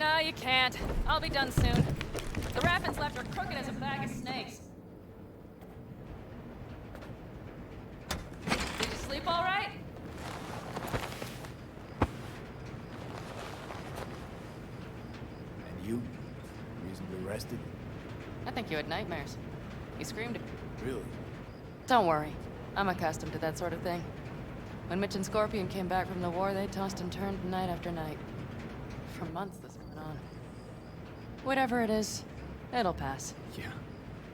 No, you can't. I'll be done soon. The rapids left her crooked as a bag of snakes. Did you sleep all right? And you? Reasonably rested? I think you had nightmares. You screamed. Really? Don't worry. I'm accustomed to that sort of thing. When Mitch and Scorpion came back from the war, they tossed and turned night after night. For months this went on. Whatever it is, it'll pass. Yeah,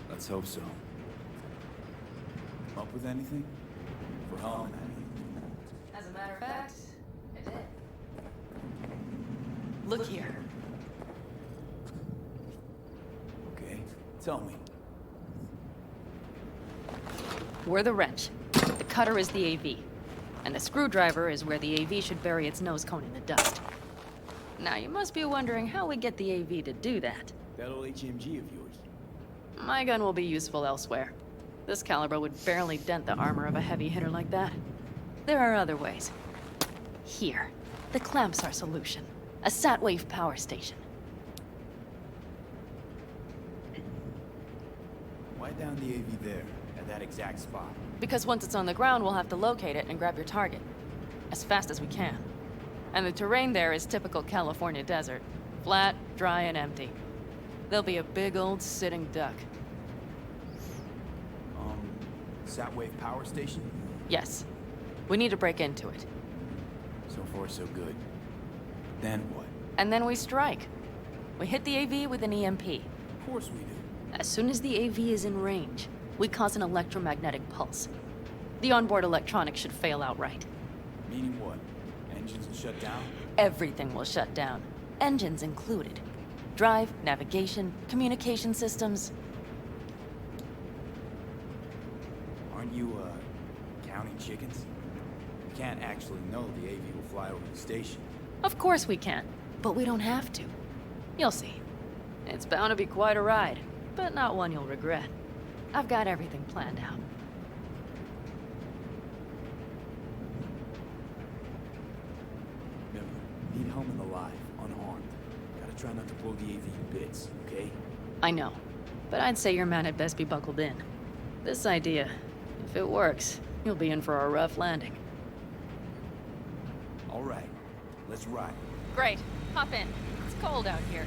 let's hope so. Come up with anything? For home, I mean. As a matter of fact, I did. Look here. Okay, tell me. We're the wrench. The cutter is the AV. And the screwdriver is where the AV should bury its nose cone in the dust. Now, you must be wondering how we get the AV to do that. That old HMG of yours. My gun will be useful elsewhere. This caliber would barely dent the armor of a heavy hitter like that. There are other ways. Here. The clamps are solution. A sat-wave power station. Why down the AV there, at that exact spot? Because once it's on the ground, we'll have to locate it and grab your target. As fast as we can. And the terrain there is typical California desert. Flat, dry, and empty. There'll be a big old sitting duck. Sat-wave power station? Yes. We need to break into it. So far, so good. Then what? And then we strike. We hit the AV with an EMP. Of course we do. As soon as the AV is in range, we cause an electromagnetic pulse. The onboard electronics should fail outright. Meaning what? Engines will shut down? Everything will shut down. Engines included. Drive, navigation, communication systems. Aren't you, counting chickens? You can't actually know the AV will fly over the station. Of course we can, but we don't have to. You'll see. It's bound to be quite a ride, but not one you'll regret. I've got everything planned out. Remember, need Hellman alive, unharmed. Gotta try not to blow the AV to bits, okay? I know, but I'd say your man had best be buckled in. This idea, if it works, you'll be in for a rough landing. All right, let's ride. Great. Hop in. It's cold out here.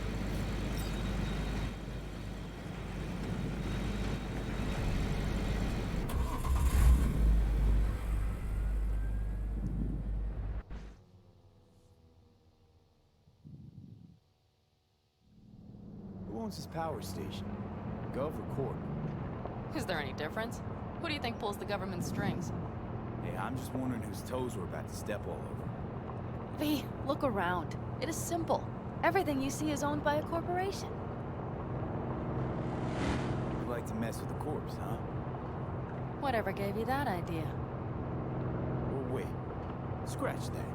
Who owns this power station? Gov or Corp? Is there any difference? Who do you think pulls the government's strings? Hey, I'm just wondering whose toes we're about to step all over. V, look around. It is simple. Everything you see is owned by a corporation. You like to mess with the corpse, huh? Whatever gave you that idea? Well, wait. Scratch that.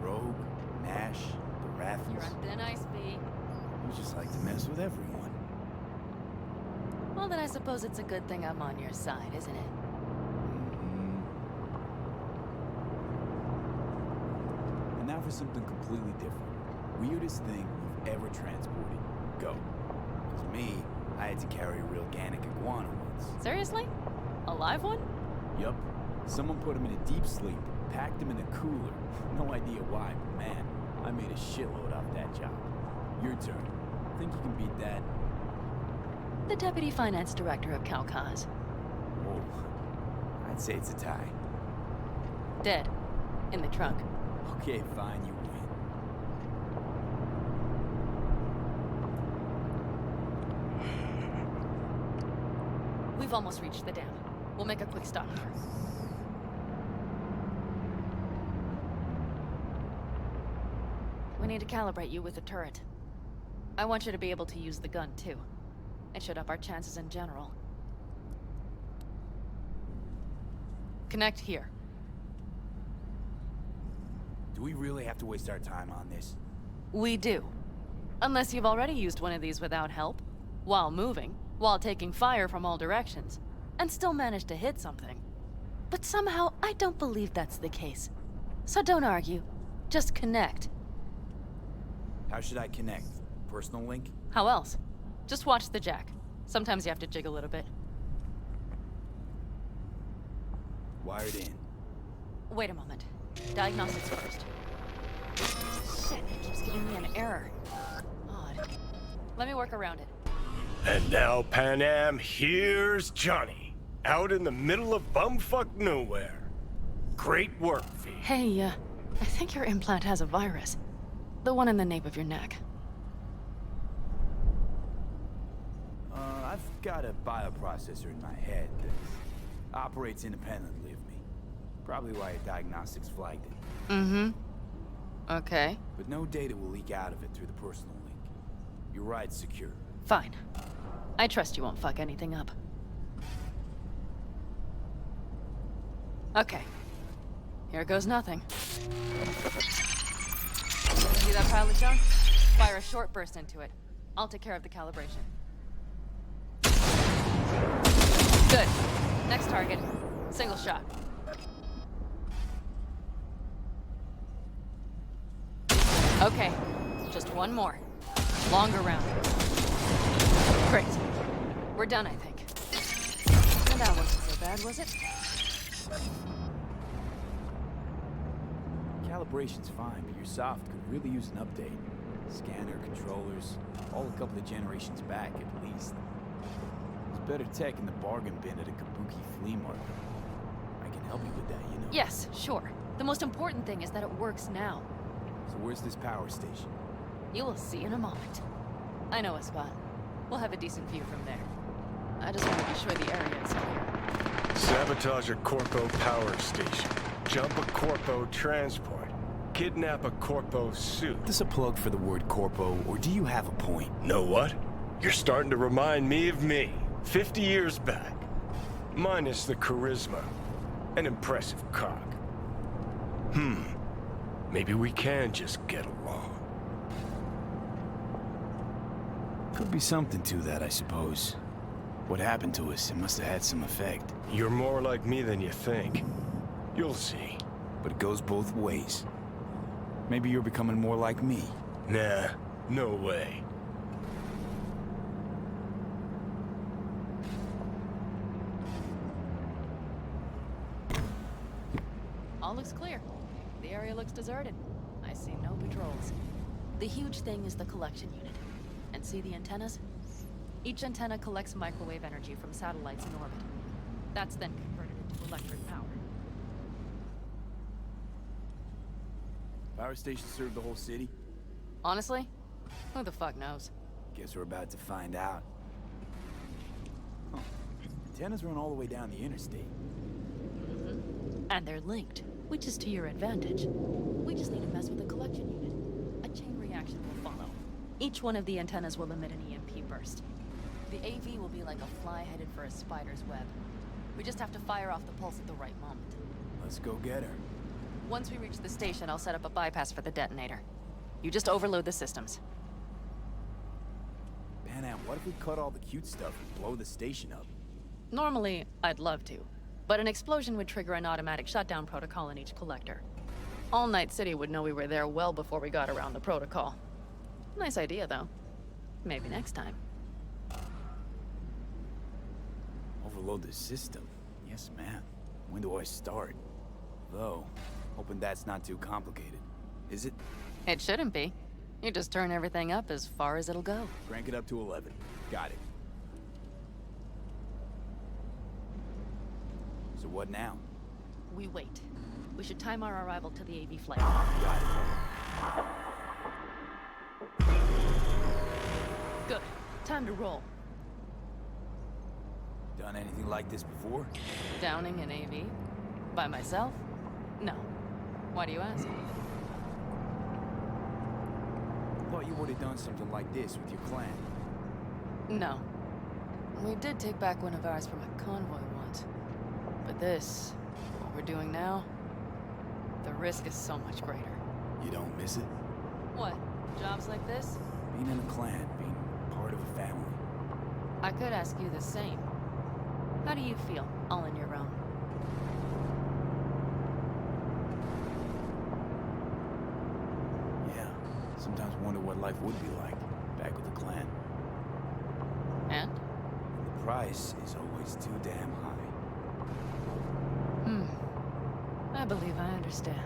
Rogue, Nash, the Raffles. You're on thin ice, V. You just like to mess with everyone. Well, then I suppose it's a good thing I'm on your side, isn't it? And now for something completely different. Weirdest thing you've ever transported. Go. 'Cause me, I had to carry a real organic iguana once. Seriously? A live one? Yup. Someone put him in a deep sleep, packed him in a cooler. No idea why, but man, I made a shitload off that job. Your turn. Think you can beat that? The deputy finance director of Calcaz. Whoa. I'd say it's a tie. Dead. In the trunk. Okay, fine, you win. We've almost reached the dam. We'll make a quick stop here. We need to calibrate you with the turret. I want you to be able to use the gun, too. It should up our chances in general. Connect here. Do we really have to waste our time on this? We do. Unless you've already used one of these without help, while moving, while taking fire from all directions, and still managed to hit something. But somehow, I don't believe that's the case. So don't argue. Just connect. How should I connect? Personal link? How else? Just watch the jack. Sometimes you have to jig a little bit. Wired in. Wait a moment. Diagnostics first. Shit, it keeps giving me an error. Odd. Let me work around it. And now, Pan Am, here's Johnny. Out in the middle of bumfuck nowhere. Great work, V. Hey, I think your implant has a virus. The one in the nape of your neck. I've got a bioprocessor in my head that operates independently of me. Probably why your diagnostics flagged it. Mm-hmm. Okay. But no data will leak out of it through the personal link. Your ride's secure. Fine. I trust you won't fuck anything up. Okay. Here goes nothing. See that pile of junk? Fire a short burst into it. I'll take care of the calibration. Good. Next target. Single shot. Okay. Just one more. Longer round. Great. We're done, I think. And that wasn't so bad, was it? Calibration's fine, but your soft could really use an update. Scanner, controllers, all a couple of generations back at least. There's better tech in the bargain bin at a kabuki flea market. I can help you with that, you know. Yes, sure. The most important thing is that it works now. So where's this power station? You will see in a moment. I know a spot. We'll have a decent view from there. I just want to be sure the area is clear. Sabotage a Corpo power station. Jump a Corpo transport. Kidnap a Corpo suit. Is this a plug for the word corpo, or do you have a point? Know what? You're starting to remind me of me, 50 years back. Minus the charisma. An impressive cock. Maybe we can just get along. Could be something to that, I suppose. What happened to us, it must have had some effect. You're more like me than you think. You'll see. But it goes both ways. Maybe you're becoming more like me. Nah, no way. All looks clear. The area looks deserted. I see no patrols. The huge thing is the collection unit. And see the antennas? Each antenna collects microwave energy from satellites in orbit. That's then converted into electric power. Power station served the whole city? Honestly? Who the fuck knows? Guess we're about to find out. Huh. Antennas run all the way down the interstate. And they're linked, which is to your advantage. We just need to mess with the collection unit. A chain reaction will follow. Each one of the antennas will emit an EMP burst. The AV will be like a fly headed for a spider's web. We just have to fire off the pulse at the right moment. Let's go get her. Once we reach the station, I'll set up a bypass for the detonator. You just overload the systems. Pan Am, what if we cut all the cute stuff and blow the station up? Normally, I'd love to, but an explosion would trigger an automatic shutdown protocol in each collector. All Night City would know we were there well before we got around the protocol. Nice idea, though. Maybe next time. Overload the system? Yes, ma'am. When do I start? Though, hoping that's not too complicated. Is it? It shouldn't be. You just turn everything up as far as it'll go. Crank it up to 11. Got it. So what now? We wait. We should time our arrival to the AV flight. Got it. Good. Time to roll. Done anything like this before? Downing an AV? By myself? No. Why do you ask? Thought you would have done something like this with your clan. No. We did take back one of ours from a convoy once. But this, what we're doing now, the risk is so much greater. You don't miss it? What? Jobs like this? Being in a clan, being part of a family. I could ask you the same. How do you feel, all on your own? Yeah, sometimes wonder what life would be like back with the clan. And? The price is always too damn high. I believe I understand.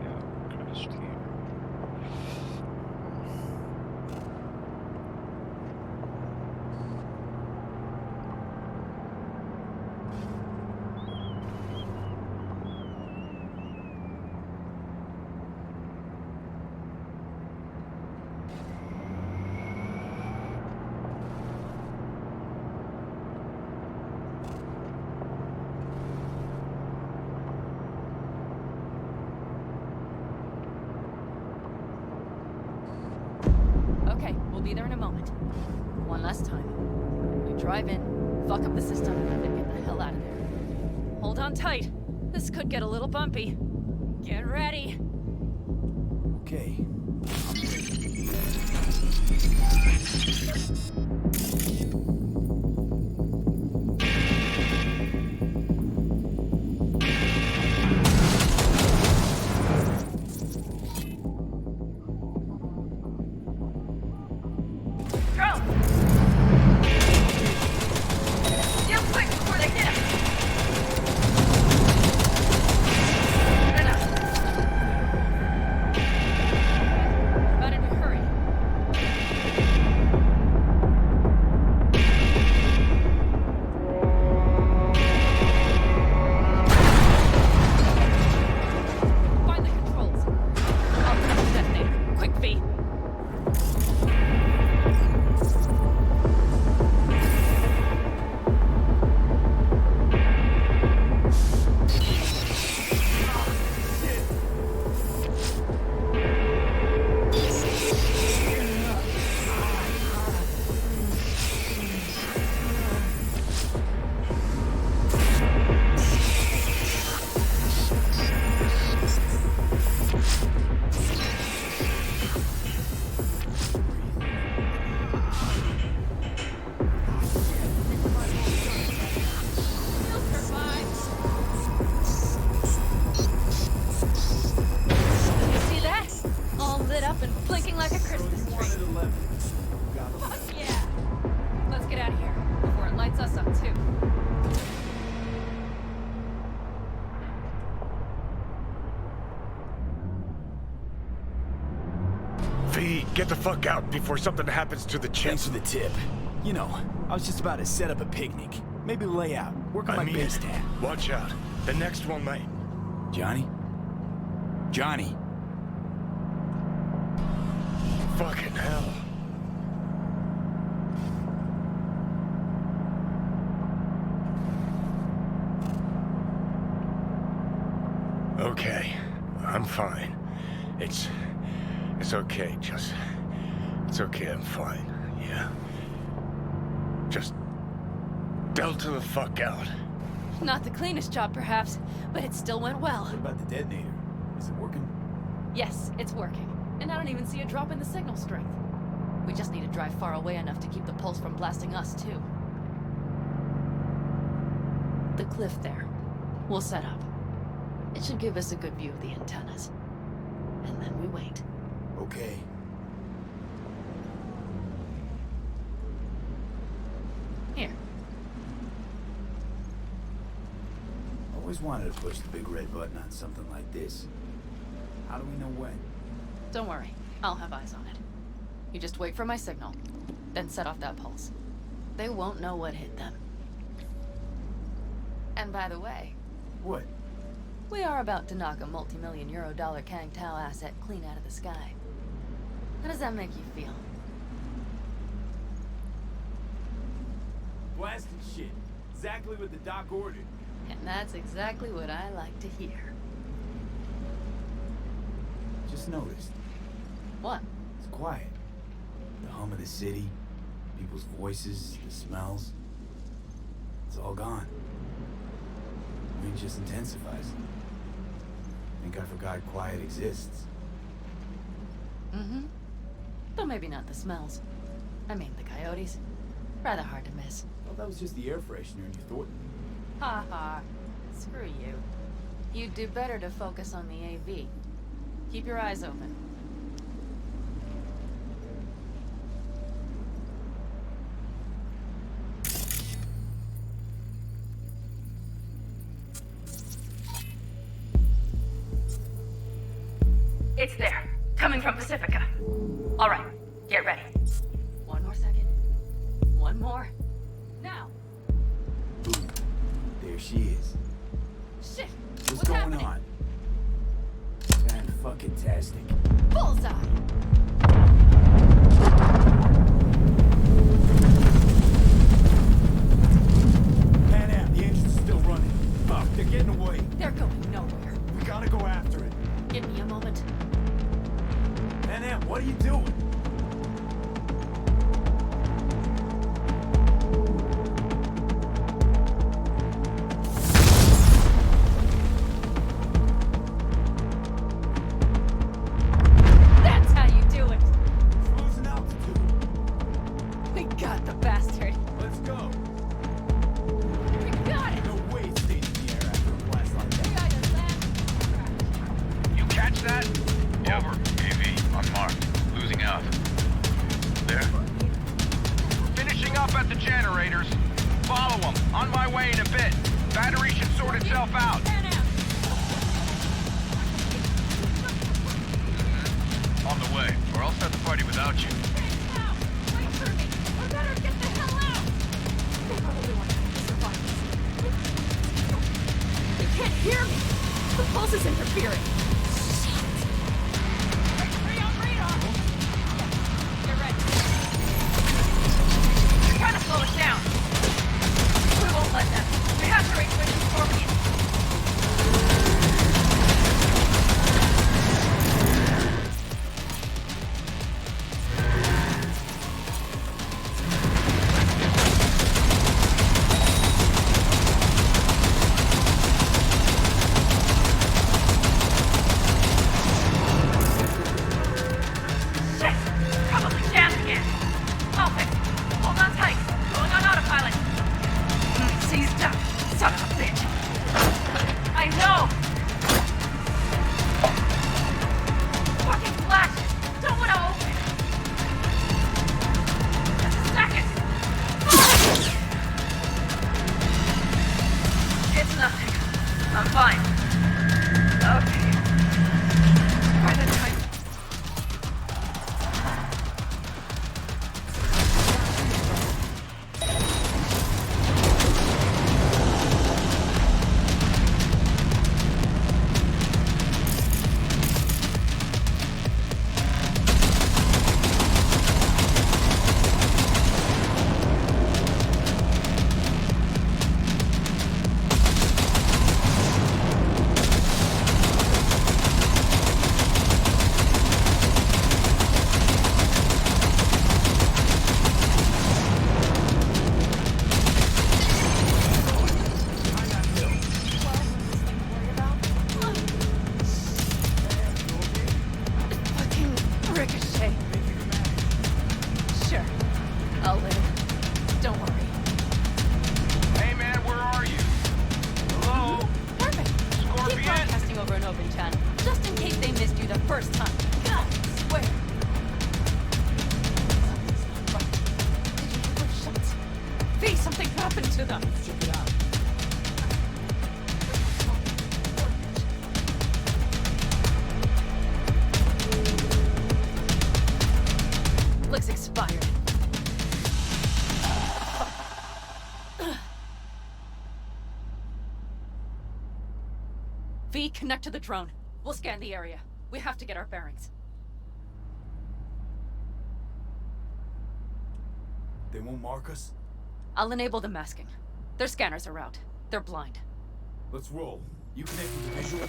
Yeah, crashed here. Okay, we'll be there in a moment. One last time. We drive in, fuck up the system, and get the hell out of there. Hold on tight. This could get a little bumpy. Get ready. Okay. I'm ready. Go! Deal quick before they hit him! Enough. Better to hurry. Find the controls. I'll put the detonator. Quick, V. You see that? All lit up and blinking like a Christmas tree. Fuck yeah! Let's get out of here before it lights us up too. V, get the fuck out before something happens to the Thanks chimp. for the tip. You know, I was just about to set up a picnic. Maybe lay out. Work on my base tab. watch out. The next one might. Johnny? Johnny? Fucking hell. Okay, I'm fine. It's okay, it's okay, I'm fine, yeah? Just delta the fuck out. Not the cleanest job, perhaps, but it still went well. What about the detonator? Is it working? Yes, it's working. And I don't even see a drop in the signal strength. We just need to drive far away enough to keep the pulse from blasting us, too. The cliff there. We'll set up. It should give us a good view of the antennas. And then we wait. Okay. Here. Always wanted to push the big red button on something like this. How do we know when? Don't worry. I'll have eyes on it. You just wait for my signal. Then set off that pulse. They won't know what hit them. And by the way, What? we are about to knock a multi-million euro Kang Tao asset clean out of the sky. How does that make you feel? Blasting shit. Exactly what the doc ordered. And that's exactly what I like to hear. Just noticed. What? It's quiet. The hum of the city, people's voices, the smells. It's all gone. I mean, it just intensifies. Think I forgot quiet exists. Mm-hmm. Though maybe not the smells. I mean, the coyotes. Rather hard to miss. Thought that was just the air freshener in your Thornton. Ha ha. Screw you. You'd do better to focus on the AV. Keep your eyes open. It's there. Coming from Pacifica. All right, get ready. One more second. One more. Now. Boom. There she is. Shit. What's going happening? on? Fan-fucking-tastic. Bullseye. Pan Am, the engine's still running. Fuck, they're getting away. They're going nowhere. We gotta go after it. Give me a moment. Pan Am, what are you doing? That's how you do it. We're losing altitude. We got the bastard. Let's go. We got it. No way it stays in the air after a blast like We that. either land or crash. You catch that? Over. AV, unmarked. Losing out. There? Finishing up at the generators. Follow them. On my way in a bit. Battery should sort itself out. Pan Am. On the way, or I'll start the party without you. Now. Wait for me. We better get the hell out. They probably want to survive this. You can't hear me. The pulse is interfering. Shit. On radar. You're ready. You're trying to slow us down. We won't let them. We have to reach Mission Scorpion. Shit! Probably jammed again. I'll fix it. Hold on tight. Going on autopilot. Seized up. Son of a bitch. I know! Fucking flash! Don't want to open! Just a second! It's nothing. I'm fine. Okay. By the time... Fucking ricochet. Sure. I'll live. Don't worry. Hey man, where are you? Hello? Perfect. Keep Scorpion? broadcasting over an open channel, just in case they missed you the first time. God, I swear. Did you hear those shots? V, something happened to them. Check it out. Looks expired. V, connect to the drone. We'll scan the area. We have to get our bearings. They won't mark us? I'll enable the masking. Their scanners are out. They're blind. Let's roll. You connect with the visual?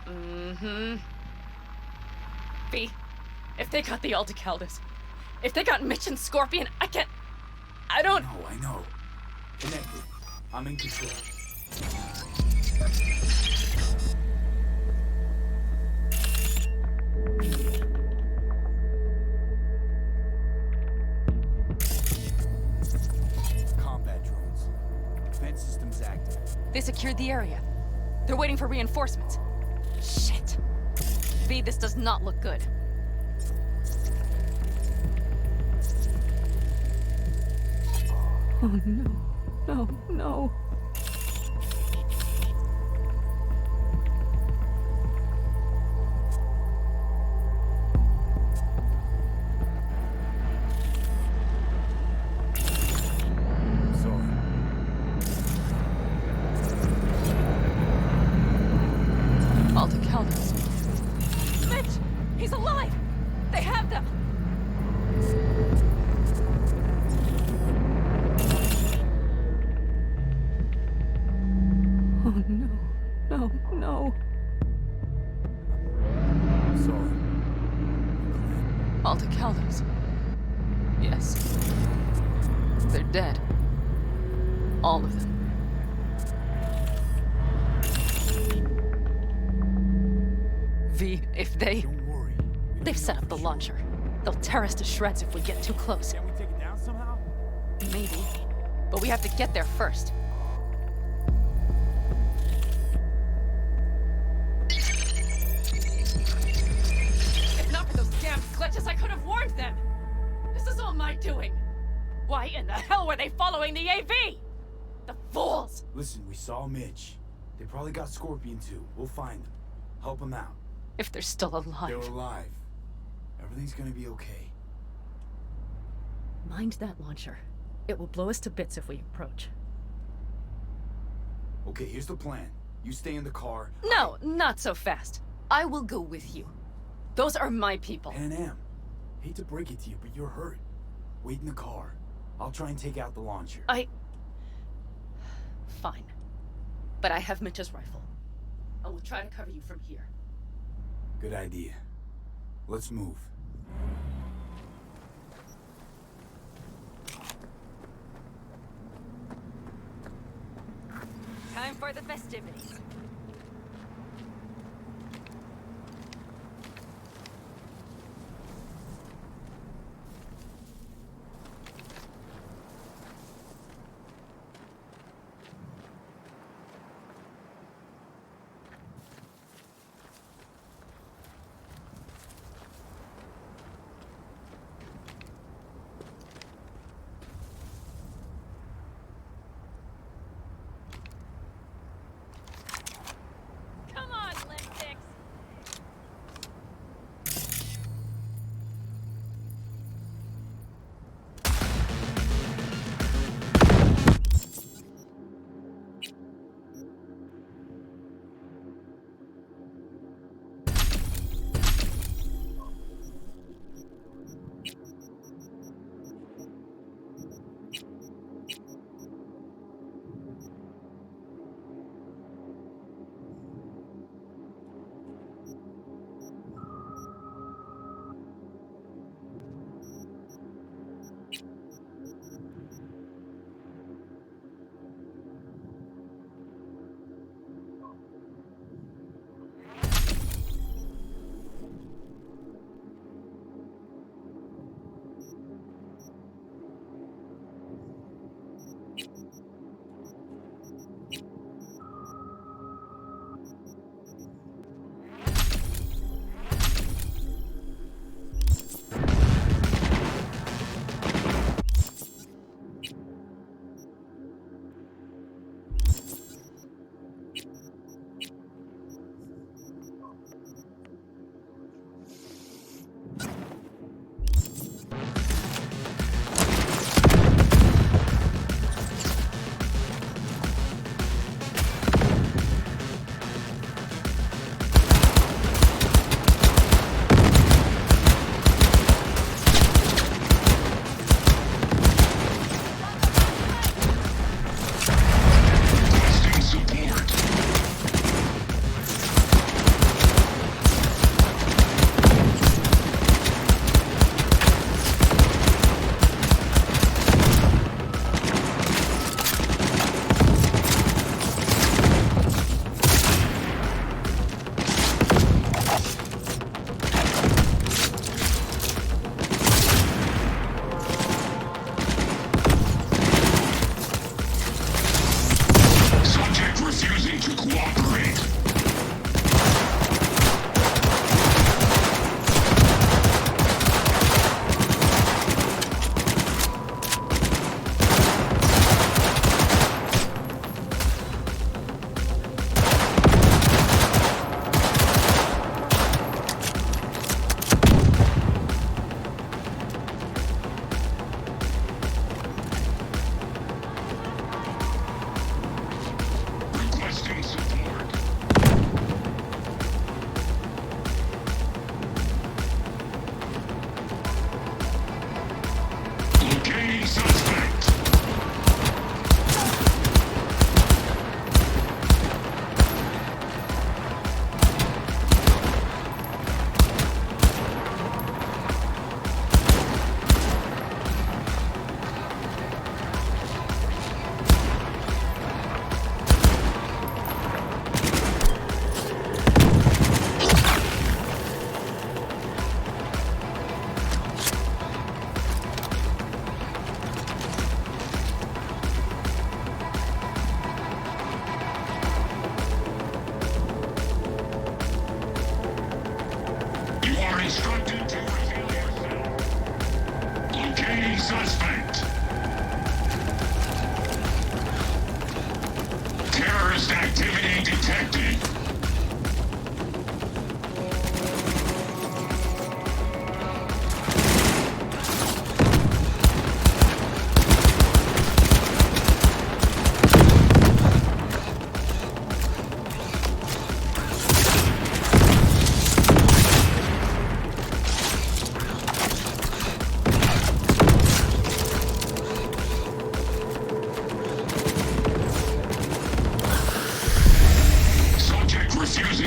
Mm-hmm. V, if they got the Aldecaldos, if they got Mitch and Scorpion, I don't... No, I know. Connected. I'm in control. Combat drones. Defense systems active. They secured the area. They're waiting for reinforcements. Shit. V, this does not look good. Oh no. No, no. Mitch! He's alive! They have them! Oh no. No, no. Sorry. Alta Caldos. Yes. They're dead. All of them. V, if they... Don't worry. They've set up the launcher. They'll tear us to shreds if we get too close. Can we take it down somehow? Maybe. But we have to get there first. If not for those damn glitches, I could have warned them! This is all my doing! Why in the hell were they following the AV? The fools! Listen, we saw Mitch. They probably got Scorpion too. We'll find them. Help them out. If they're still alive. They're alive. Everything's gonna be okay. Mind that launcher. It will blow us to bits if we approach. Okay, here's the plan. You stay in the car. No, not so fast. I will go with you. Those are my people. Pan Am. Hate to break it to you, but you're hurt. Wait in the car. I'll try and take out the launcher. Fine. But I have Mitch's rifle. I will try to cover you from here. Good idea. Let's move. Time for the festivities.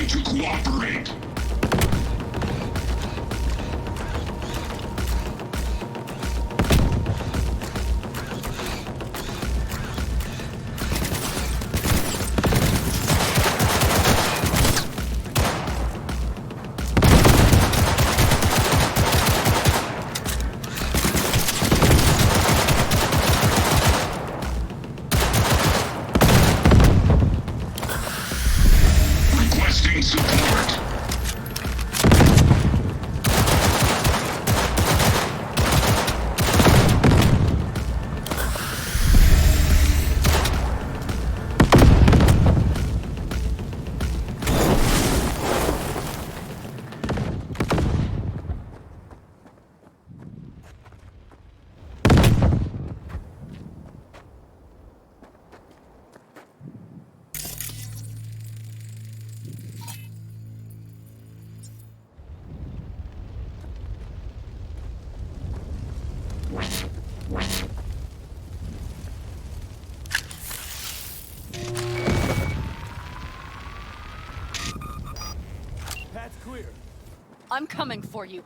Failure to cooperate. Requesting support. Path's clear. I'm coming for you.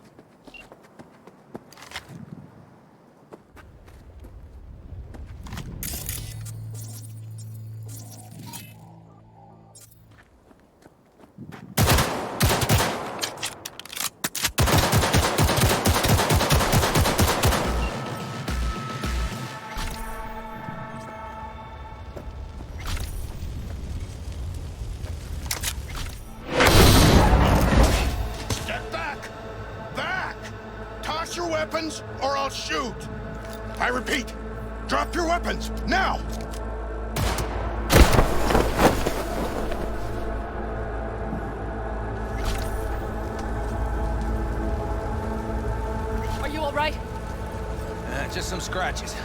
Step back! Back! Toss your weapons, or I'll shoot! I repeat, drop your weapons, now! Are you all right? Just some scratches.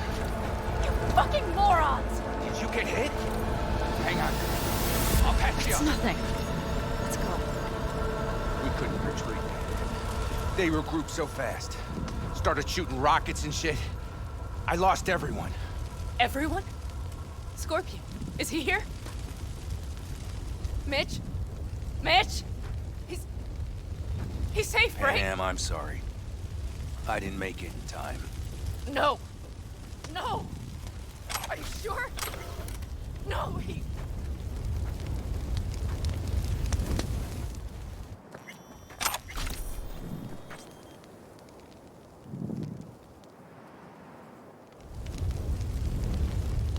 You fucking morons! Did you get hit? Hang on. I'll patch you It's up. nothing. Let's go. We couldn't retreat. They regrouped so fast. Started shooting rockets and shit. I lost everyone. Everyone? Scorpion, is he here? Mitch? Mitch? He's safe, right? Damn, I'm sorry. I didn't make it in time. No. No. Are you sure? No, he...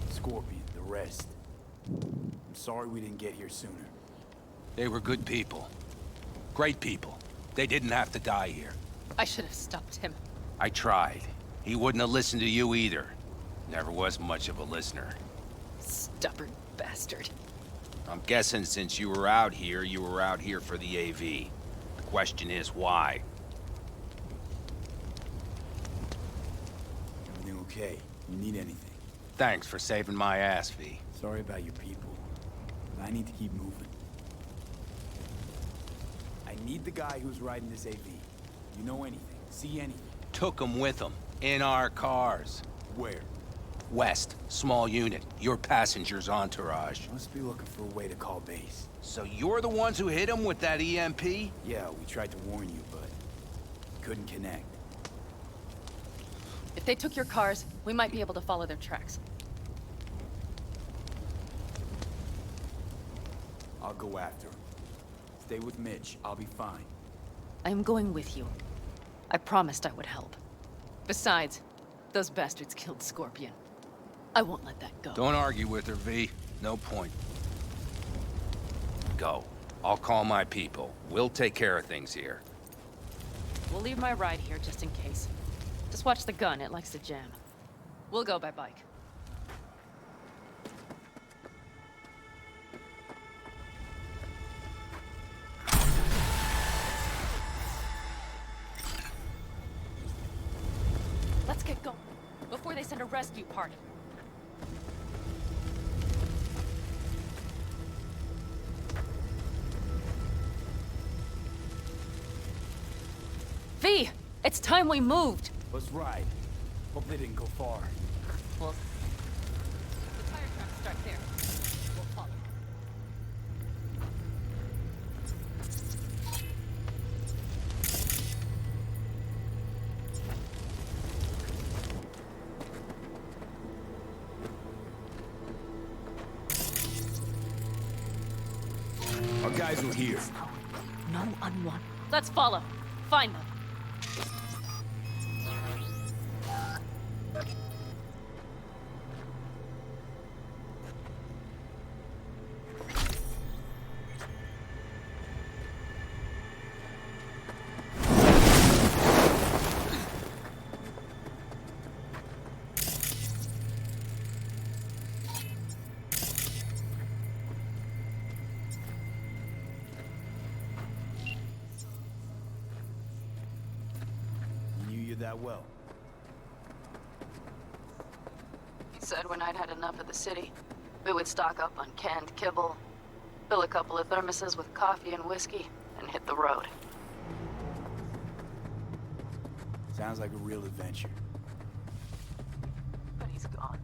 Scorpion, the rest. I'm sorry we didn't get here sooner. They were good people. Great people. They didn't have to die here. I should have stopped him. I tried. He wouldn't have listened to you either. Never was much of a listener. Stubborn bastard. I'm guessing since you were out here for the AV. The question is, why? Everything okay? You need anything? Thanks for saving my ass, V. Sorry about your people. But I need to keep moving. I need the guy who's riding this AV. You know anything? See anything? Took him with him. In our cars. Where? West, small unit. Your passenger's entourage. Must be looking for a way to call base. So you're the ones who hit him with that EMP? Yeah, we tried to warn you, but couldn't connect. If they took your cars, we might be able to follow their tracks. I'll go after him. Stay with Mitch. I'll be fine. I am going with you. I promised I would help. Besides, those bastards killed Scorpion. I won't let that go. Don't argue with her, V. No point. Go. I'll call my people. We'll take care of things here. We'll leave my ride here just in case. Just watch the gun, it likes to jam. We'll go by bike. Let's get going, before they send a rescue party. V! It's time we moved! Let's ride. Hope they didn't go far. Well, the tire tracks start there. We'll follow. guys were here. No unwanted. Let's follow. Find them. That well. He said when I'd had enough of the city, we would stock up on canned kibble, fill a couple of thermoses with coffee and whiskey, and hit the road. Sounds like a real adventure. But he's gone.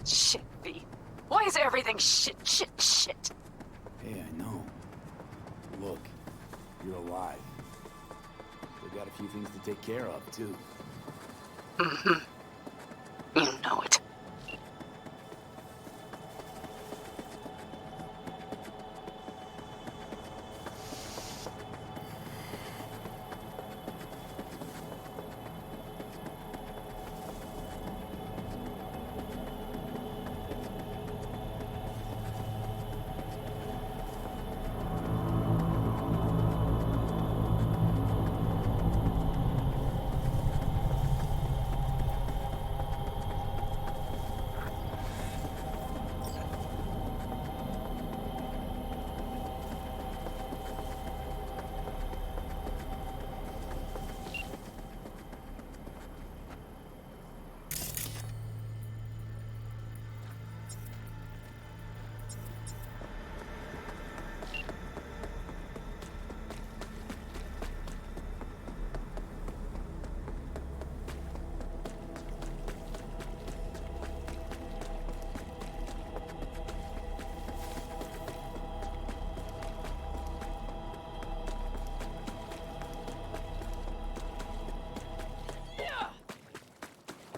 Shit, V. Why is everything shit, shit, shit? Hey, I know. Look, you're alive. We got a few things to take care of, too. Mm-hmm. You know it.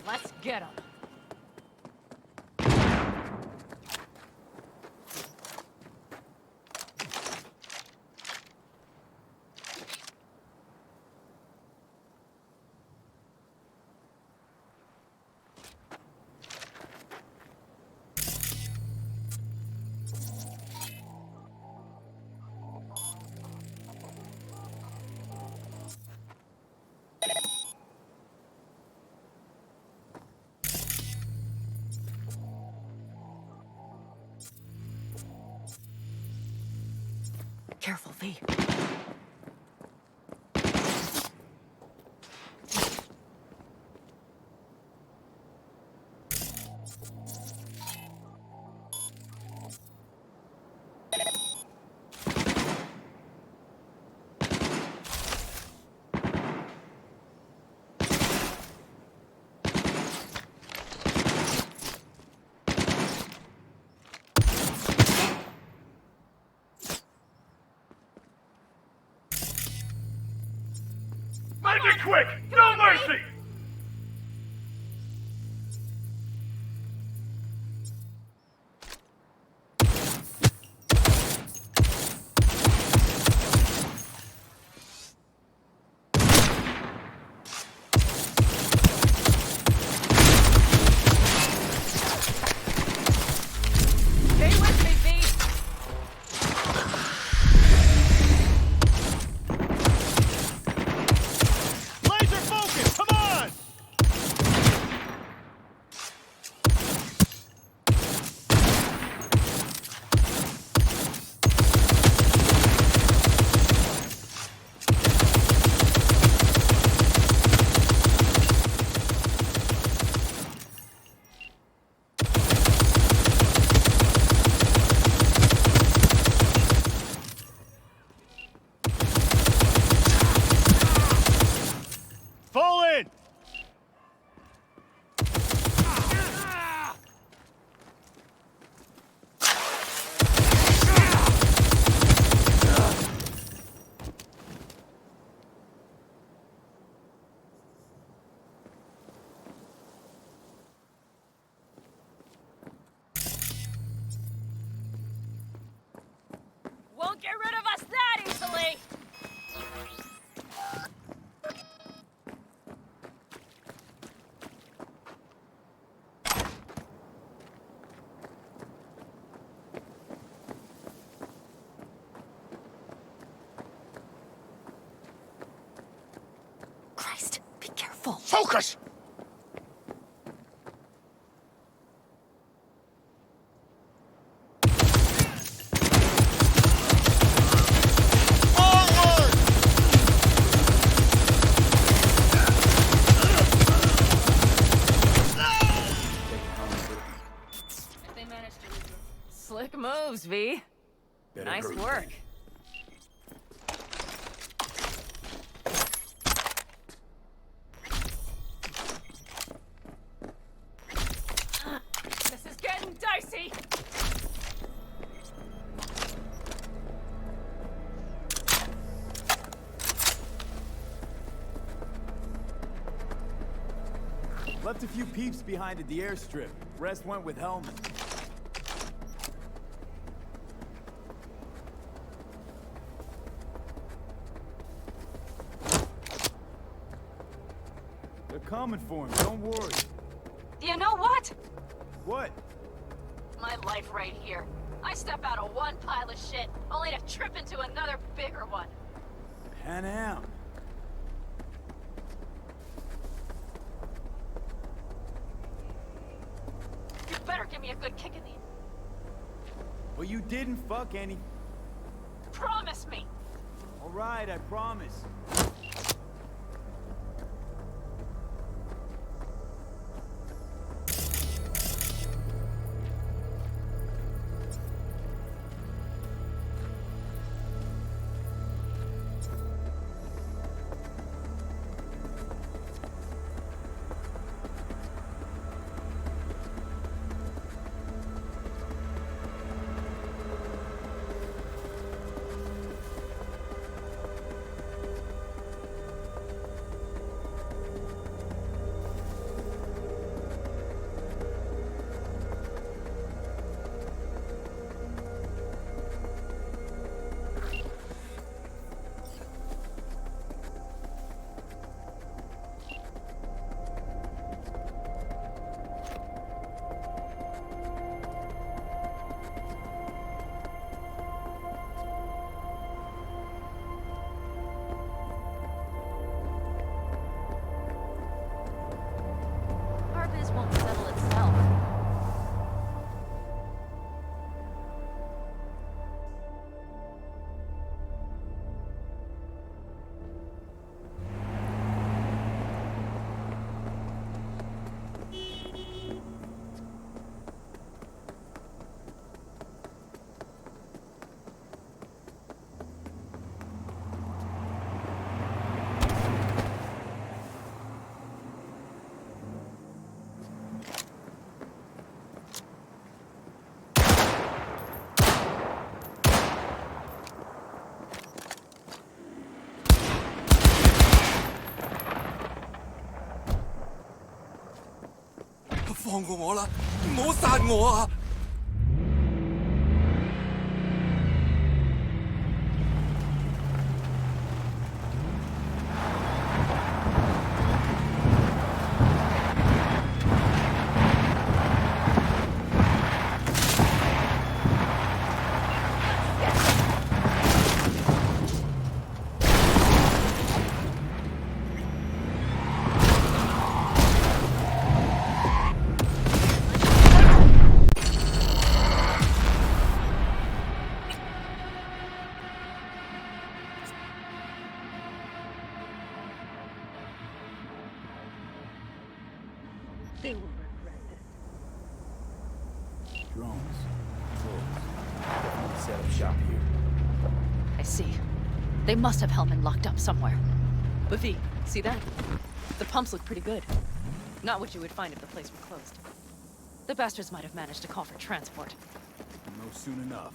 Let's get him. Careful, V. Magic quick! No mercy! Stay with me, V. Laser focus! Come on! won't get rid of us that easily! Christ, be careful. Focus! If they manage to reach us. Slick moves, V. Better Nice hurry. work. This is getting dicey. Left a few peeps behind at the airstrip. Rest went with Hellman. They're coming for him, don't worry. You know what? What? My life right here. I step out of one pile of shit, only to trip into another bigger one. Pan Am. You better give me a good kick in the... Well, you didn't fuck any... Promise me! All right, I promise. Our biz won't settle itself. Drones. Controls. Definitely set up shop here. I see. They must have Hellman locked up somewhere. But V, see that? The pumps look pretty good. Not what you would find if the place were closed. The bastards might have managed to call for transport. We'll know soon enough.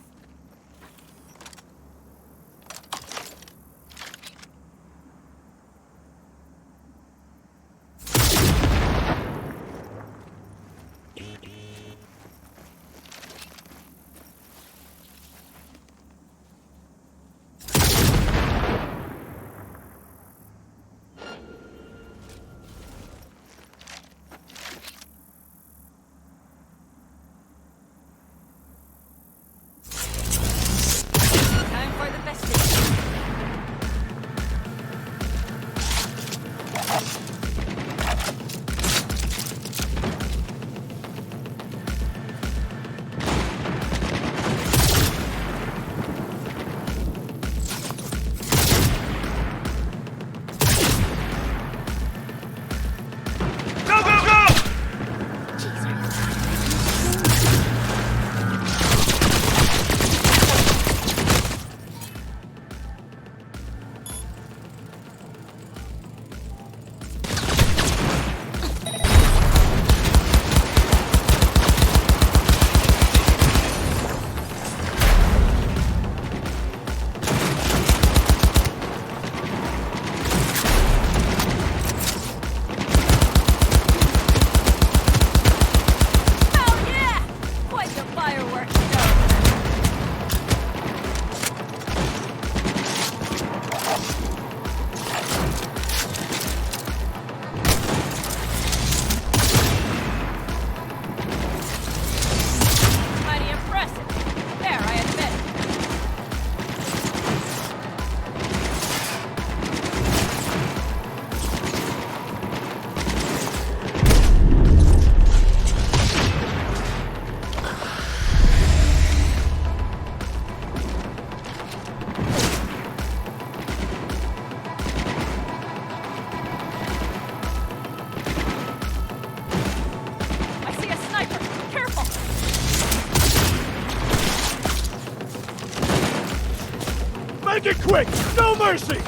quick! No mercy!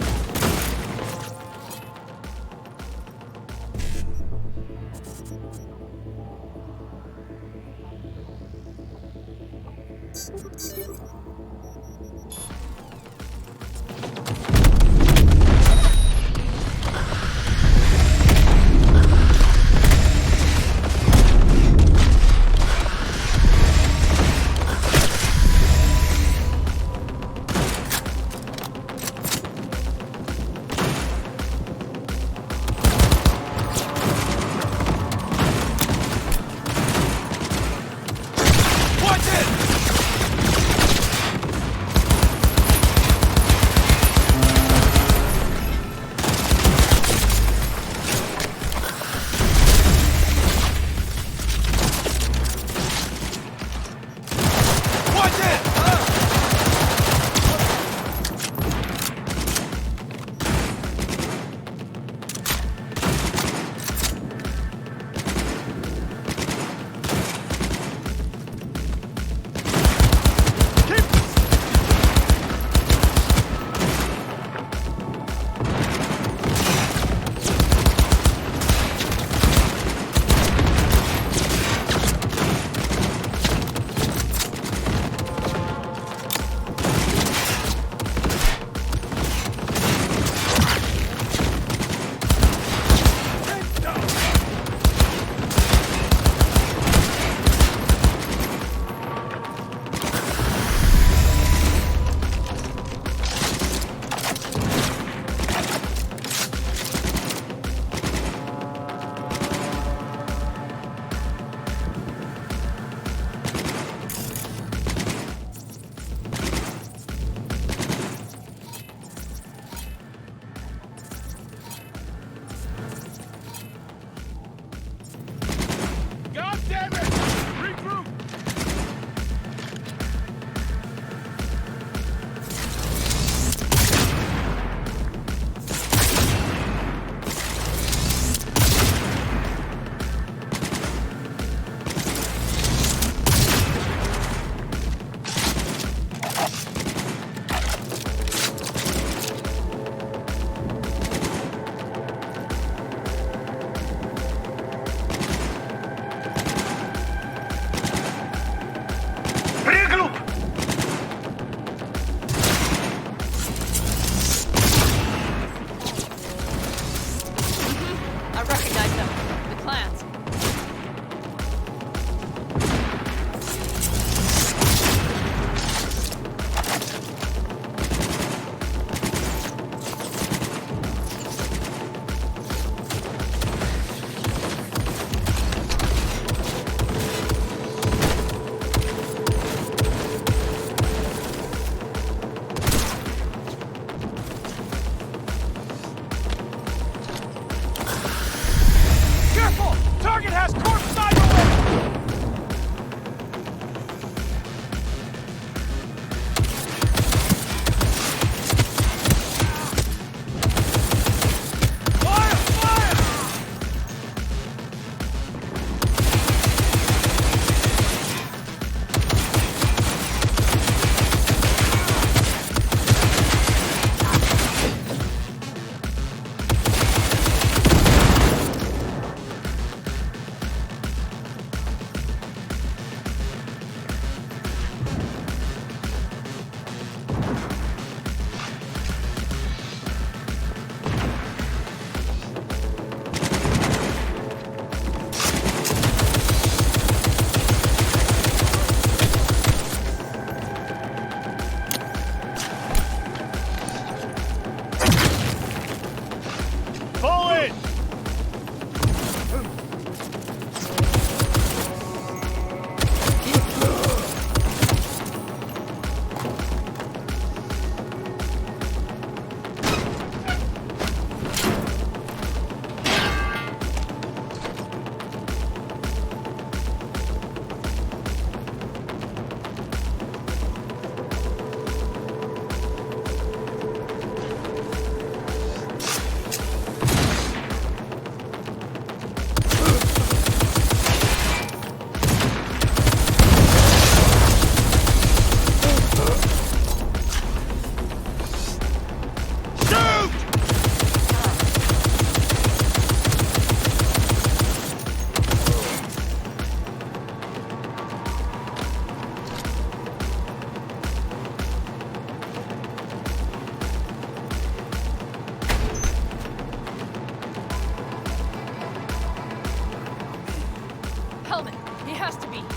has to be here.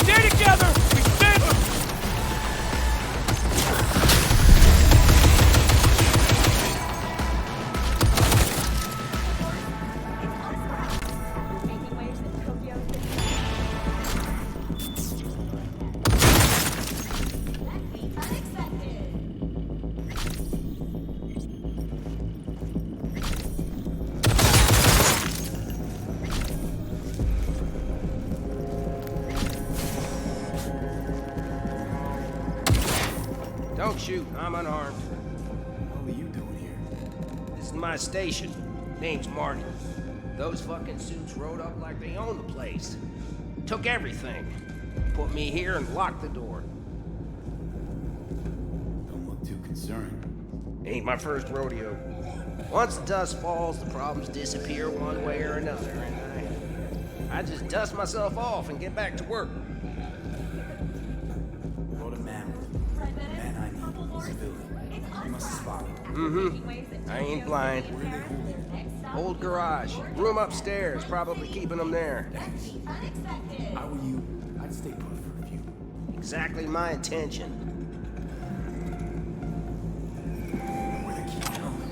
Stay together! We stand... Don't shoot, I'm unarmed. What are you doing here? This is my station. Name's Marty. Those fucking suits rode up like they own the place. Took everything. Put me here and locked the door. Don't look too concerned. Ain't my first rodeo. Once the dust falls, the problems disappear one way or another, and I just dust myself off and get back to work. Brought a man with him. A man I need. Civilian. You must have spotted him. Mm-hmm. I ain't blind. Where are they holding him? Old garage. Room upstairs. Probably keeping them there. How are you? I'd stay put for a few. Exactly my intention. Where they keep coming.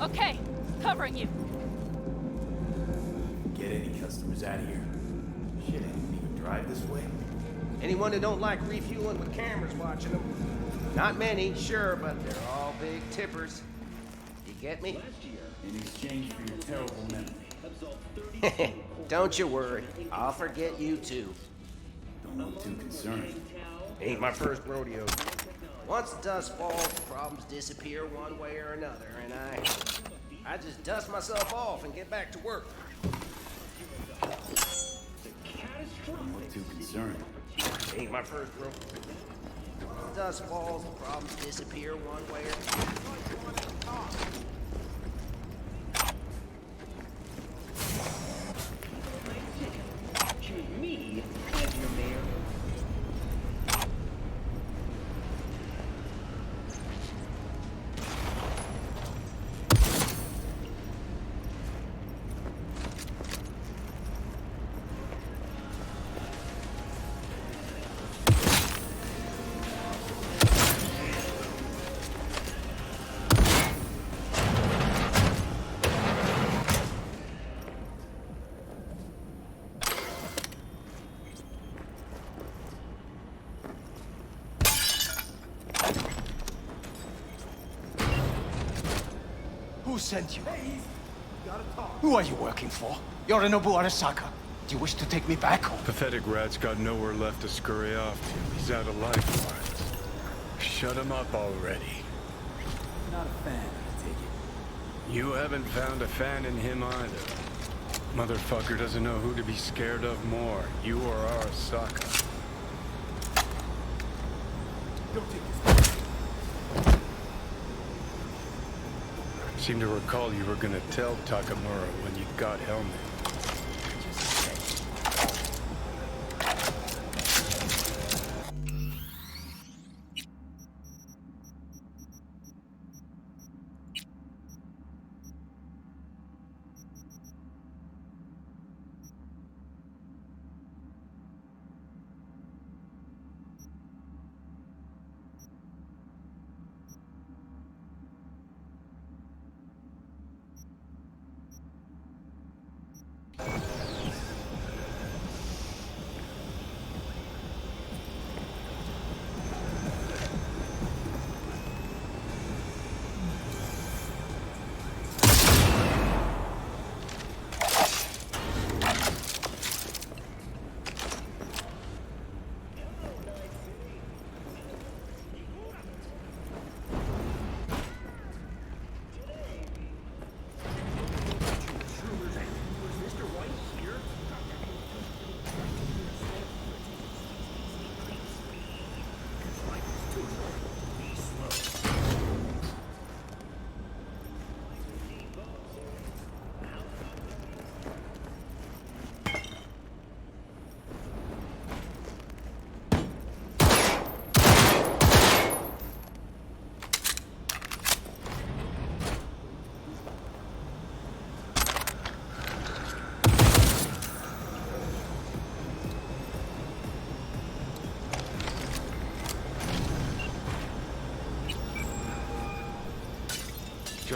Okay, covering you. Get any customers out of here. Shit, I didn't even drive this way. Anyone who don't like refueling with cameras watching them. Not many, sure, but they're all big tippers. You get me? In exchange for your terrible memory. Don't you worry. I'll forget you too. Don't look too concerned. Ain't my first rodeo. Once the dust falls, the problems disappear one way or another, and I just dust myself off and get back to work. Don't look too concerned. Ain't my first rodeo. Once the dust falls, the problems disappear one way or another. Who sent you? Who are you working for? Yorinobu Arasaka. Do you wish to take me back home? Pathetic rat's got nowhere left to scurry off to. He's out of lifelines. Shut him up already. Not a fan, I take it. You haven't found a fan in him either. Motherfucker doesn't know who to be scared of more, you or Arasaka. Don't take this. Seem to recall you were gonna tell Takamura when you got Helmet.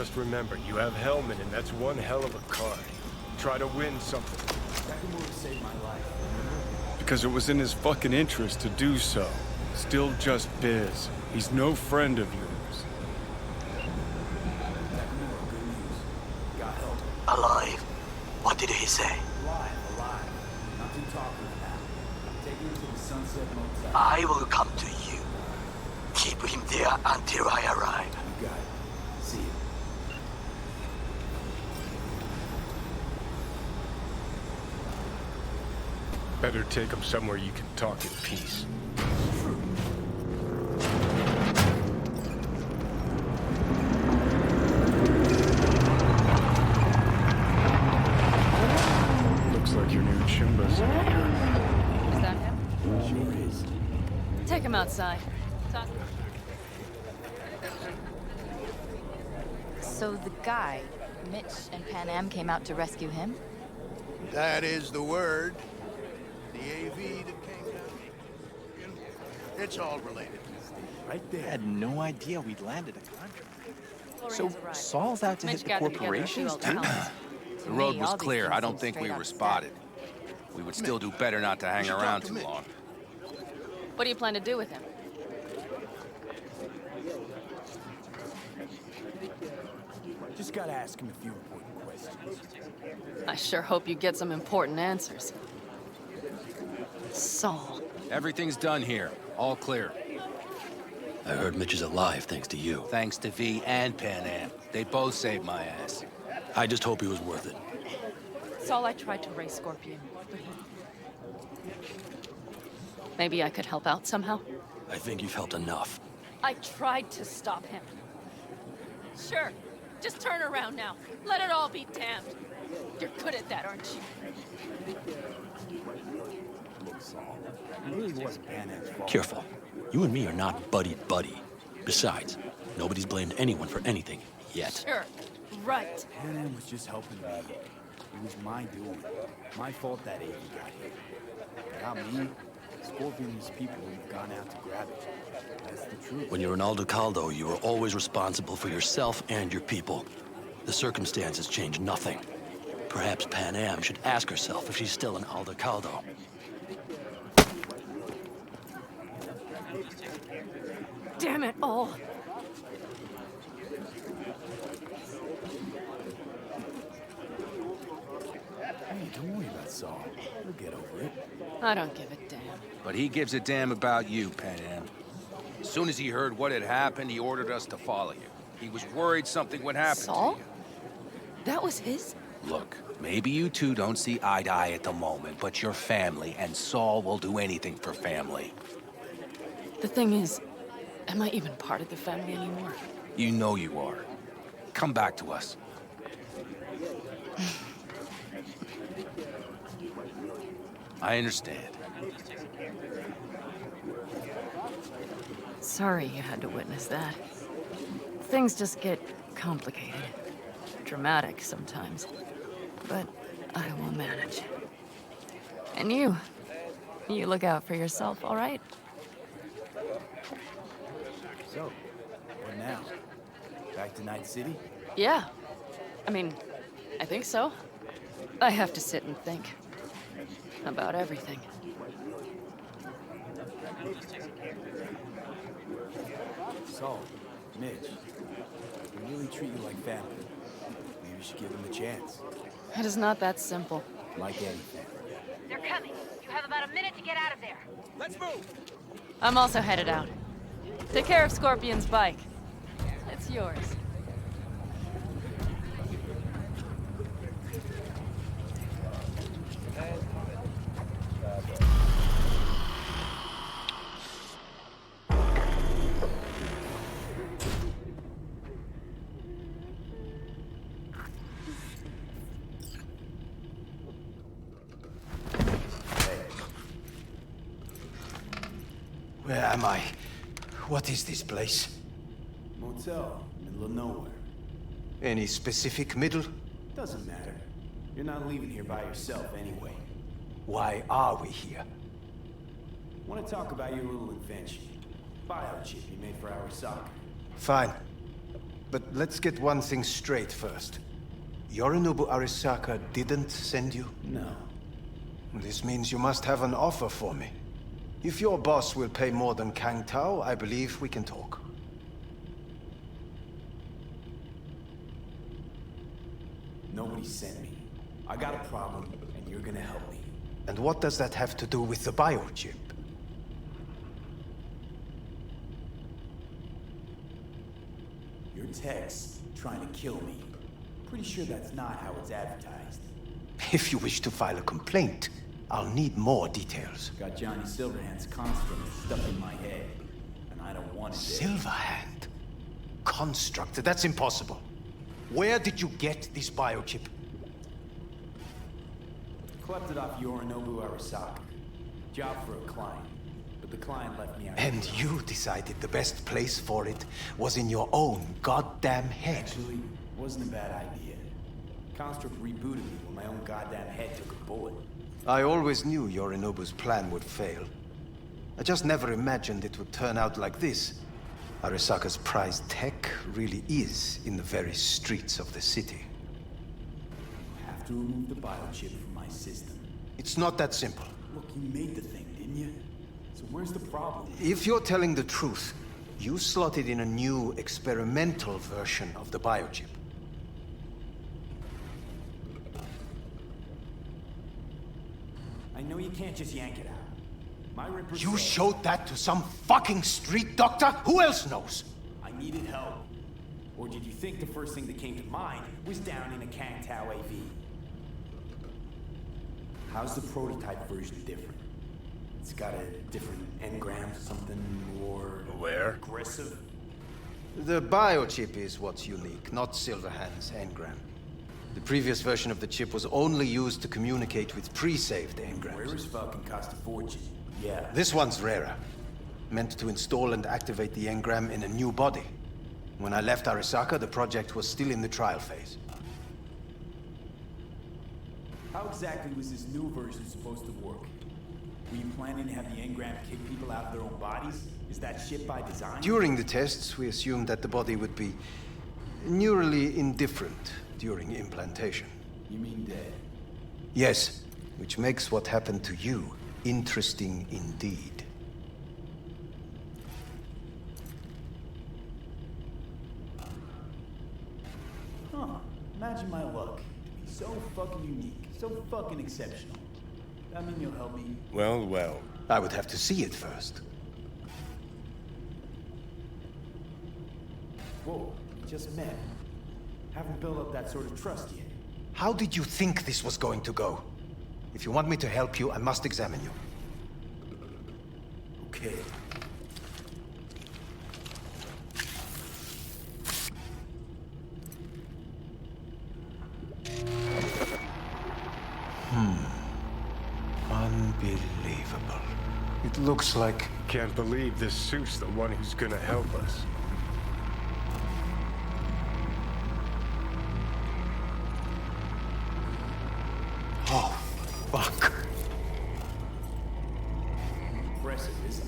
Just remember, you have Hellman, and that's one hell of a card. Try to win something. Nakamura saved my life. Because it was in his fucking interest to do so. Still just biz. He's no friend of yours. Nakamura, good news. Got help. Alive. What did he say? Alive. Not too talkative now. Taking him to the Sunset Motel. I will come to you. Keep him there until I arrive. You got it. See you. Better take him somewhere you can talk in peace. Looks like your new Chimba's in here. Is that him? Sure is. Take him outside. Talk. So the guy, Mitch and Pan Am came out to rescue him? That is the word. The AV that came down. It's all related. Right I there. had no idea we'd landed a contract. Lori So has arrived. Saul's out to Mitch hit the gathered together a few corporations? old pals. The road was clear. I don't think we were spotted. We would still do better not to hang should talk around to too Mitch. long. What do you plan to do with him? Just gotta ask him a few important questions. I sure hope you get some important answers. Saul. Everything's done here. All clear. I heard Mitch is alive thanks to you. Thanks to V and Pan Am. They both saved my ass. I just hope he was worth it. Saul, I tried to raise Scorpion, but maybe I could help out somehow? I think you've helped enough. I tried to stop him. Sure. Just turn around now. Let it all be damned. You're good at that, aren't you? Look, Saul. It really wasn't Pan Am's fault. Careful. You and me are not buddy-buddy. Besides, nobody's blamed anyone for anything yet. Sure. Right. Pan Am was just helping me. It was my doing. My fault that AV got hit. Not me. Scorpion and his people have gone out to grab it. That's the truth. When you're an Aldecaldo, you are always responsible for yourself and your people. The circumstances change nothing. Perhaps Pan Am should ask herself if she's still an Aldecaldo. Damn it all. Hey, don't worry about Saul. We'll get over it. I don't give a damn. But he gives a damn about you, Pan Am. As soon as he heard what had happened, he ordered us to follow you. He was worried something would happen Saul? to you. That was his? Look, maybe you two don't see eye to eye at the moment, but you're family, and Saul will do anything for family. The thing is, am I even part of the family anymore? You know you are. Come back to us. I understand. Sorry you had to witness that. Things just get complicated. Dramatic sometimes. But I will manage. And you look out for yourself, all right? So, what now? Back to Night City? Yeah. I mean, I think so. I have to sit and think. About everything. Saul, Mitch, they really treat you like family. Maybe you should give them a chance. It is not that simple. Like anything. They're coming. You have about a minute to get out of there. Let's move! I'm also headed out. Take care of Scorpion's bike. It's yours. Where am I? What is this place? Motel, middle of nowhere. Any specific middle? Doesn't matter. You're not leaving here by yourself anyway. Why are we here? Want to talk about your little invention? Biochip you made for our soccer. Fine. But let's get one thing straight first. Yorinobu Arisaka didn't send you? No. This means you must have an offer for me. If your boss will pay more than Kang Tao, I believe we can talk. Nobody sent me. I got a problem, and you're gonna help me. And what does that have to do with the biochip? Your text trying to kill me. Pretty sure that's not how it's advertised. If you wish to file a complaint, I'll need more details. Got Johnny Silverhand's construct stuck in my head, and I don't want it there. Silverhand? Construct? That's impossible. Where did you get this biochip? Collected it off Yorinobu Arasaka. Job for a client, but the client left me out. And you decided the best place for it was in your own goddamn head. Actually, wasn't a bad idea. Construct rebooted me when my own goddamn head took a bullet. I always knew Yorinobu's plan would fail. I just never imagined it would turn out like this. Arasaka's prized tech really is in the very streets of the city. Have to remove the biochip from my system. It's not that simple. Look, you made the thing, didn't you? So where's the problem? If you're telling the truth, you slotted in a new experimental version of the biochip. I know you can't just yank it out. My Ripper You said showed that to some fucking street doctor? Who else knows? I needed help. Or did you think the first thing that came to mind was down in a Kang Tao AV? How's the prototype version different? It's got a different engram, something more... Where? Aggressive? The biochip is what's unique, not Silverhand's engram. The previous version of the chip was only used to communicate with pre-saved engrams. Rarest Falcon cost a fortune. Yeah. This one's rarer. Meant to install and activate the engram in a new body. When I left Arasaka, the project was still in the trial phase. How exactly was this new version supposed to work? Were you planning to have the engram kick people out of their own bodies? Is that shit by design? During the tests, we assumed that the body would be neurally indifferent during implantation. You mean dead? Yes, which makes what happened to you interesting indeed. Huh. Imagine my luck. To be so fucking unique, so fucking exceptional. That mean you'll help me? Well, well. I would have to see it first. Whoa, we just met. Haven't built up that sort of trust yet. How did you think this was going to go? If you want me to help you, I must examine you. Okay. Unbelievable. It looks like... Can't believe this suit's the one who's gonna help us. Oh, fuck. Impressive, isn't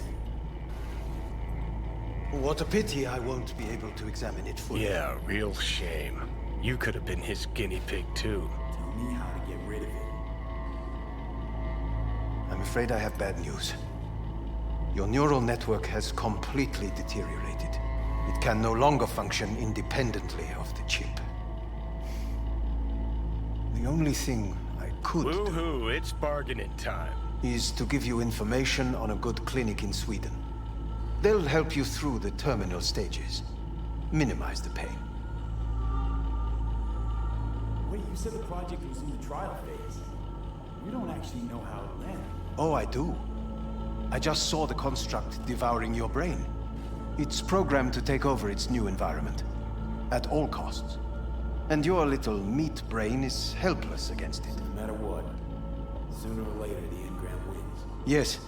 it? What a pity I won't be able to examine it fully. Yeah, real shame. You could have been his guinea pig, too. Tell me how to get rid of it. I'm afraid I have bad news. Your neural network has completely deteriorated. It can no longer function independently of the chip. The only thing I could Woohoo, it's bargaining time. is to give you information on a good clinic in Sweden. They'll help you through the terminal stages. Minimize the pain. Wait, you said the project was in the trial phase. You don't actually know how it went. Oh, I do. I just saw the construct devouring your brain. It's programmed to take over its new environment. At all costs. And your little meat brain is helpless against it. No matter what, sooner or later the engram wins. Yes.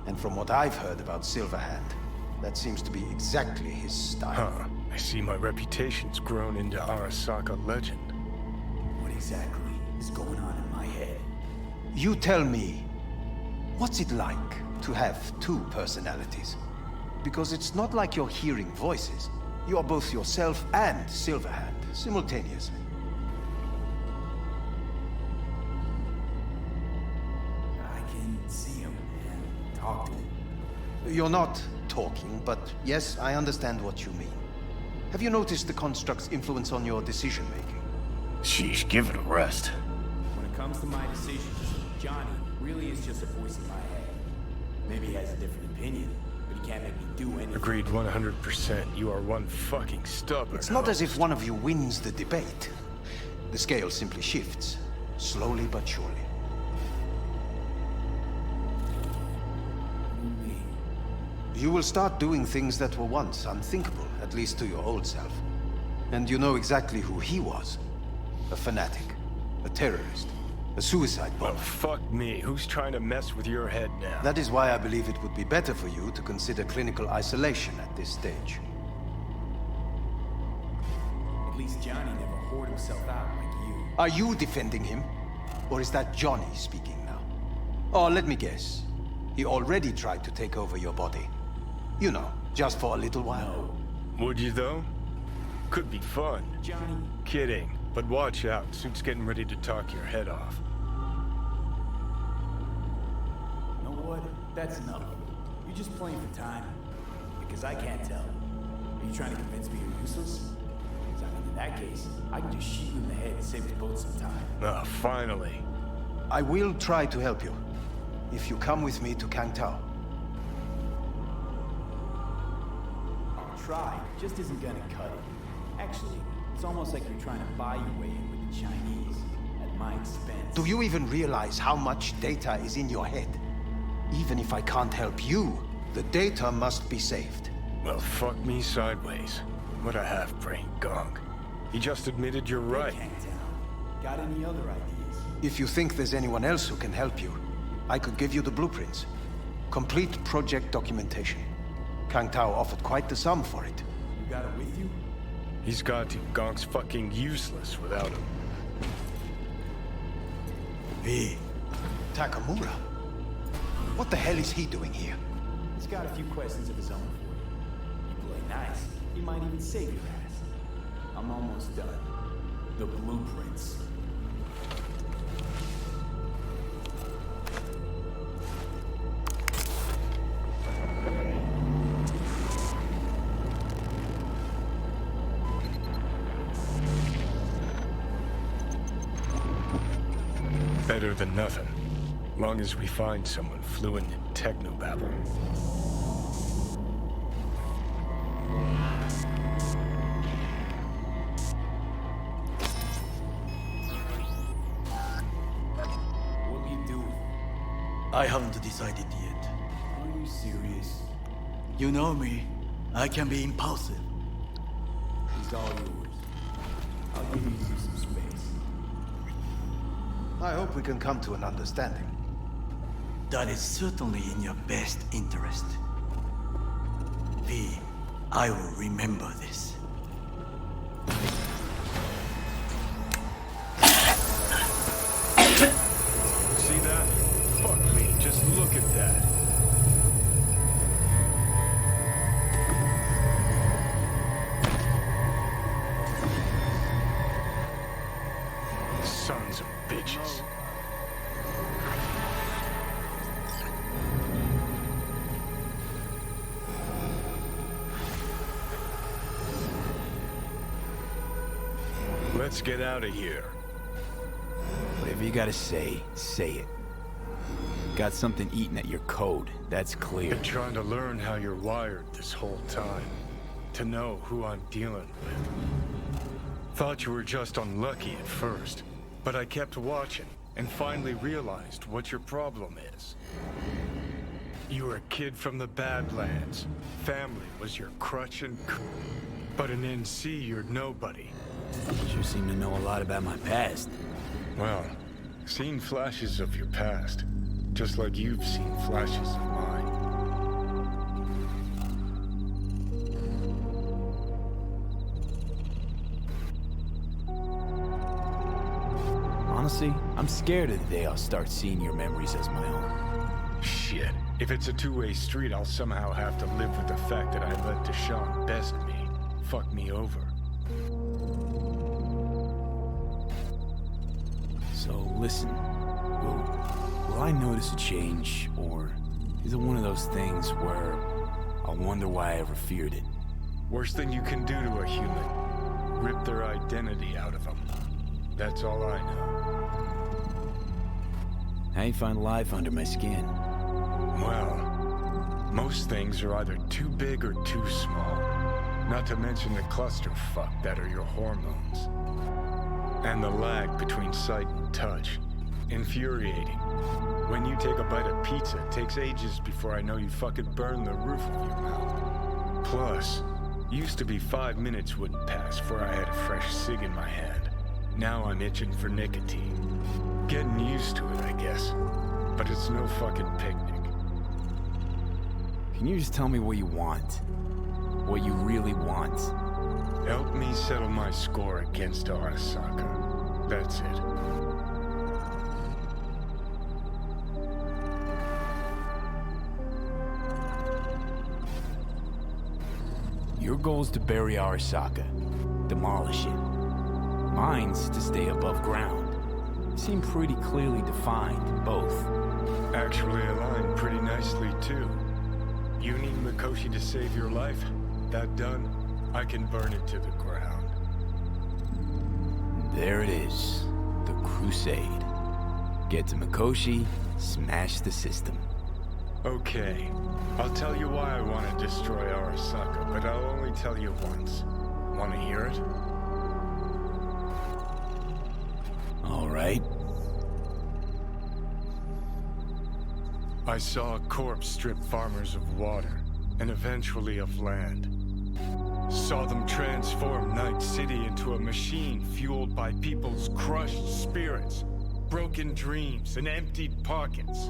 And from what I've heard about Silverhand, that seems to be exactly his style. Huh. I see my reputation's grown into Arasaka legend. What exactly is going on in my head? You tell me, what's it like to have two personalities? Because it's not like you're hearing voices. You are both yourself and Silverhand, simultaneously. I can see him and talk to him. You're not talking, but yes, I understand what you mean. Have you noticed the construct's influence on your decision-making? Sheesh, give it a rest. When it comes to my decisions, Johnny really is just a voice in my head. Maybe he has a different opinion, but he can't make me do anything. Agreed 100%. You are one fucking stubborn. It's not as if one of you wins the debate. The scale simply shifts, slowly but surely. You will start doing things that were once unthinkable, at least to your old self. And you know exactly who he was. A fanatic, a terrorist, a suicide bomber. Well, fuck me. Who's trying to mess with your head now? That is why I believe it would be better for you to consider clinical isolation at this stage. At least Johnny never whored himself out like you. Are you defending him? Or is that Johnny speaking now? Oh, let me guess. He already tried to take over your body. You know, just for a little while. Would you, though? Could be fun. Johnny. Kidding. But watch out. Suit's getting ready to talk your head off. You know what? That's enough. You're just playing for time. Because I can't tell. Are you trying to convince me you're useless? 'Cause I mean, in that case, I can just shoot you in the head and save us both some time. Ah, finally. I will try to help you. If you come with me to Kangtao. Try just isn't gonna cut it. Actually, it's almost like you're trying to buy your way in with the Chinese at my expense. Do you even realize how much data is in your head? Even if I can't help you, the data must be saved. Well, fuck me sideways. What a half-brain gunk. He just admitted you're right. Got any other ideas? If you think there's anyone else who can help you, I could give you the blueprints. Complete project documentation. Kangtao offered quite the sum for it. You got it with you? He's got to. Gonk's fucking useless without him. V. Takamura? What the hell is he doing here? He's got a few questions of his own for you. You play nice, he might even save your ass. I'm almost done. The blueprints. Better than nothing. Long as we find someone fluent in technobabble. What will you do? I haven't decided yet. Are you serious? You know me. I can be impulsive. He's all yours. I'll give you some space. I hope we can come to an understanding. That is certainly in your best interest. V, I will remember this. See that? Fuck me, just look at that. Sons of bitches. Let's get out of here. Whatever you gotta say it. Got something eating at your code, that's clear. Been trying to learn how you're wired this whole time. To know who I'm dealing with. Thought you were just unlucky at first, but I kept watching and finally realized what your problem is. You were a kid from the Badlands. Family was your crutch and but in NC you're nobody. You seem to know a lot about my past. Well, seen flashes of your past, just like you've seen flashes of mine. Honestly, I'm scared of the day I'll start seeing your memories as my own. Shit. If it's a two-way street, I'll somehow have to live with the fact that I let Deshaun best me. fuck me over. So, listen. Will I notice a change, or is it one of those things where I'll wonder why I ever feared it? Worst thing you can do to a human. Rip their identity out of them. That's all I know. How you find life under my skin? Well, most things are either too big or too small. Not to mention the clusterfuck that are your hormones. And the lag between sight and touch. Infuriating. When you take a bite of pizza, it takes ages before I know you fucking burned the roof of your mouth. Plus, used to be 5 minutes wouldn't pass before I had a fresh cig in my hand. Now I'm itching for nicotine. Getting used to it, I guess. But it's no fucking picnic. Can you just tell me what you want? What you really want? Help me settle my score against Arasaka. That's it. Your goal's to bury Arasaka. Demolish it. Mine's to stay above ground. Seem pretty clearly defined, both. Actually aligned pretty nicely, too. You need Mikoshi to save your life? That done, I can burn it to the ground. There it is. The Crusade. Get to Mikoshi, smash the system. Okay. I'll tell you why I want to destroy Arasaka, but I'll only tell you once. Want to hear it? All right. I saw a corpse strip farmers of water, and eventually of land. Saw them transform Night City into a machine fueled by people's crushed spirits, broken dreams, and emptied pockets.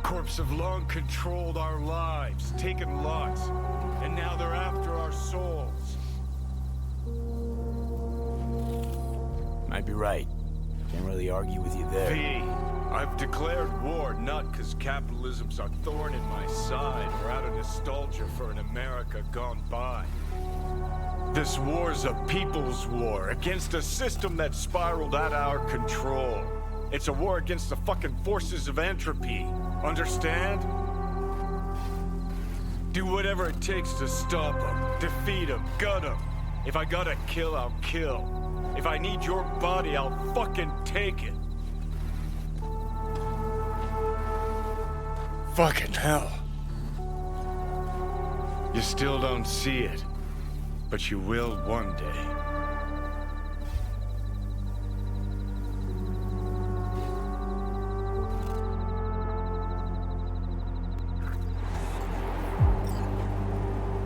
Corps have long controlled our lives, taken lots, and now they're after our souls. Might be right. Can't really argue with you there. V, I've declared war not because capitalism's a thorn in my side or out of nostalgia for an America gone by. This war's a people's war against a system that spiraled out of our control. It's a war against the fucking forces of entropy. Understand? Do whatever it takes to stop them, defeat them, gut them. If I gotta kill, I'll kill. If I need your body, I'll fucking take it. Fucking hell. You still don't see it, but you will one day.